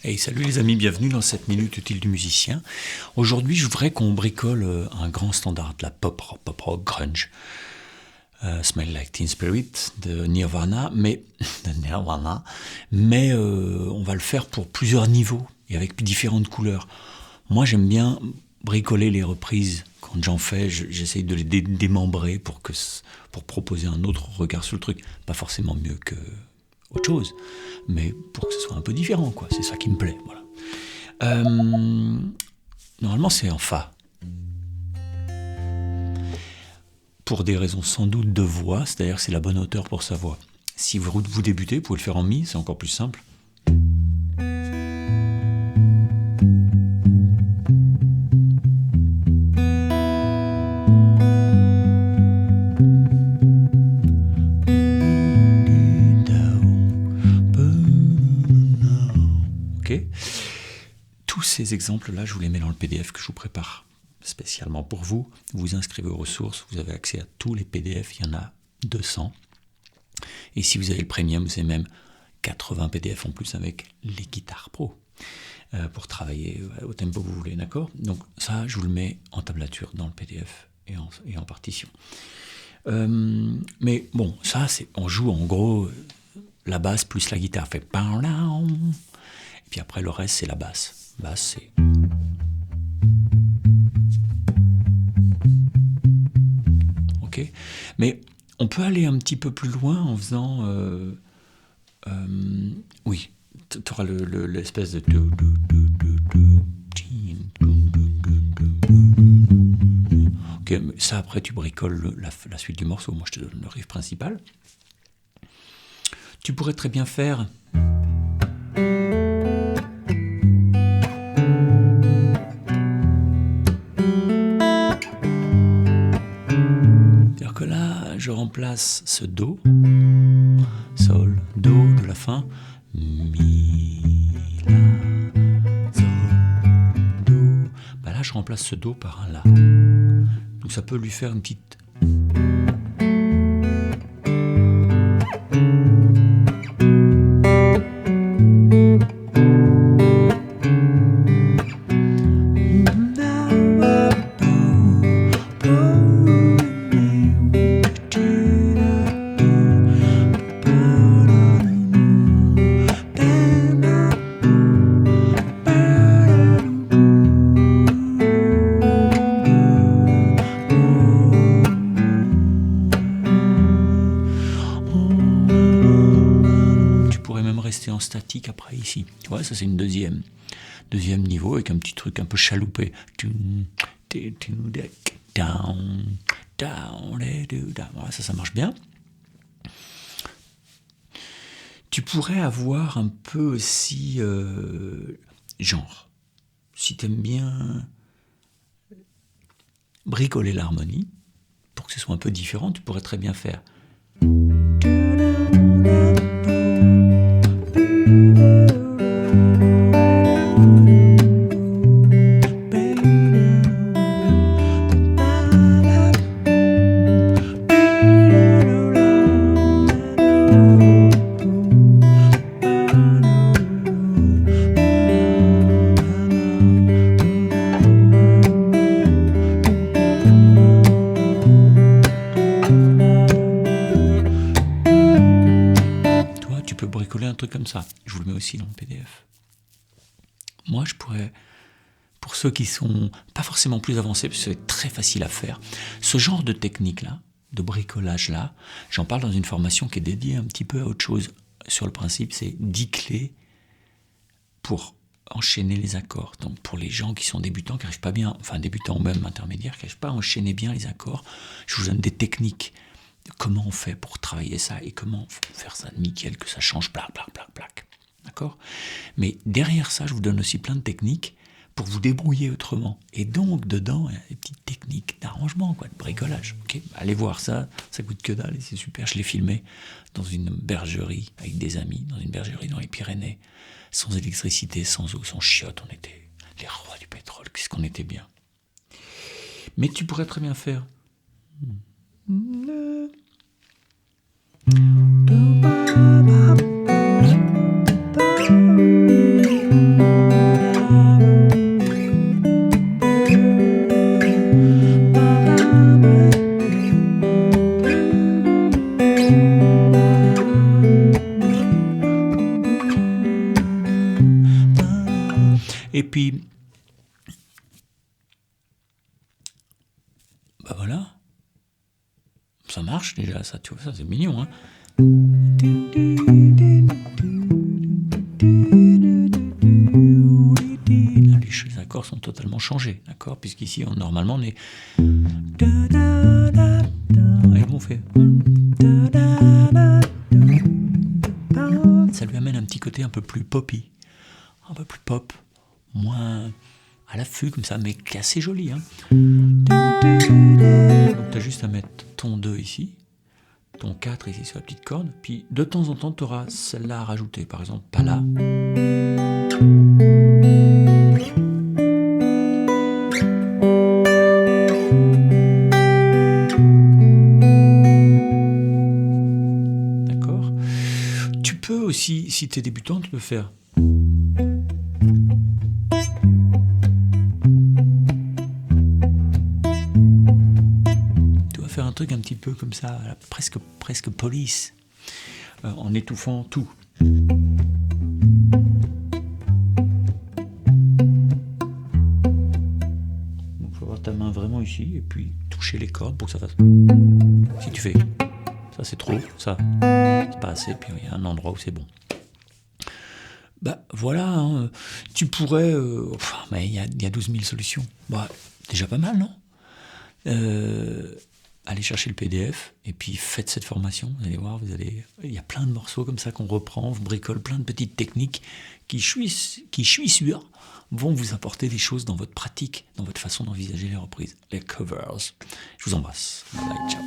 Hey, salut les amis, bienvenue dans cette minute utile du musicien. Aujourd'hui, je voudrais qu'on bricole un grand standard de la pop rock grunge. Smell Like Teen Spirit de Nirvana, mais on va le faire pour plusieurs niveaux et avec différentes couleurs. Moi, j'aime bien bricoler les reprises. Quand j'en fais, j'essaye de les démembrer pour proposer un autre regard sur le truc. Pas forcément mieux que autre chose, mais pour que ce soit un peu différent, quoi. C'est ça qui me plaît, voilà. Normalement, c'est en fa. Pour des raisons sans doute de voix, c'est-à-dire que c'est la bonne hauteur pour sa voix. Si vous débutez, vous pouvez le faire en mi, c'est encore plus simple. Ok. Tous ces exemples-là, je vous les mets dans le PDF que je vous prépare spécialement pour vous. Vous vous inscrivez aux ressources, vous avez accès à tous les PDF, il y en a 200. Et si vous avez le premium, vous avez même 80 PDF en plus avec les guitares pro pour travailler au tempo que vous voulez, d'accord ? Donc ça, je vous le mets en tablature dans le PDF et en partition. Mais bon, ça, on joue en gros la basse plus la guitare fait et puis après le reste c'est la basse. Basse c'est ok, mais on peut aller un petit peu plus loin en faisant oui, tu auras l'espèce de ok, mais ça après tu bricoles la suite du morceau. Moi je te donne le riff principal. Tu pourrais très bien faire que là, je remplace ce Do, Sol, Do de la fin, Mi, La, Sol, Do. Bah là, je remplace ce Do par un La. Donc ça peut lui faire une petite... rester en statique après ici. Tu vois, ça c'est une deuxième niveau avec un petit truc un peu chaloupé. Voilà, ça marche bien. Tu pourrais avoir un peu aussi genre, si t'aimes bien bricoler l'harmonie pour que ce soit un peu différent, tu pourrais très bien faire bricoler un truc comme ça. Je vous le mets aussi dans le PDF. Moi, je pourrais, pour ceux qui sont pas forcément plus avancés, parce que c'est très facile à faire, ce genre de technique-là, de bricolage-là, j'en parle dans une formation qui est dédiée un petit peu à autre chose. Sur le principe, c'est 10 clés pour enchaîner les accords. Donc pour les gens qui sont débutants, qui n'arrivent pas bien, enfin débutants ou même intermédiaires, qui n'arrivent pas à enchaîner bien les accords, je vous donne des techniques. Comment on fait pour travailler ça et comment faire ça nickel, que ça change, plac. D'accord ? Mais derrière ça, je vous donne aussi plein de techniques pour vous débrouiller autrement. Et donc, dedans, il y a des petites techniques d'arrangement, quoi, de bricolage. Okay ? Allez voir ça coûte que dalle et c'est super. Je l'ai filmé dans une bergerie avec des amis, dans une bergerie dans les Pyrénées, sans électricité, sans eau, sans chiottes. On était les rois du pétrole, qu'est-ce qu'on était bien. Mais tu pourrais très bien faire... Et puis, bah voilà, ça marche déjà, ça, tu vois, ça c'est mignon, hein. Les accords sont totalement changés, d'accord, puisqu'ici, normalement, on est... Et on fait... Ça lui amène un petit côté un peu plus poppy, un peu plus pop, moins à l'affût comme ça, mais qui est assez joli, hein. Donc tu as juste à mettre ton 2 ici, ton 4 ici sur la petite corde, puis de temps en temps tu auras celle-là à rajouter, par exemple pas là. D'accord. Tu peux aussi, si tu es débutant, tu peux faire. Faire un truc un petit peu comme ça, presque police, en étouffant tout. Donc il faut avoir ta main vraiment ici et puis toucher les cordes pour que ça fasse. Si tu fais ça, c'est trop, ça c'est pas assez, puis il y a un endroit où c'est bon. Bah voilà, hein, tu pourrais, mais il y a 12 000 solutions. Bah déjà pas mal, non? Allez chercher le PDF et puis faites cette formation, vous allez voir, il y a plein de morceaux comme ça qu'on reprend, vous bricole plein de petites techniques qui, je suis sûr, vont vous apporter des choses dans votre pratique, dans votre façon d'envisager les reprises, les covers. Je vous embrasse. Bye, ciao.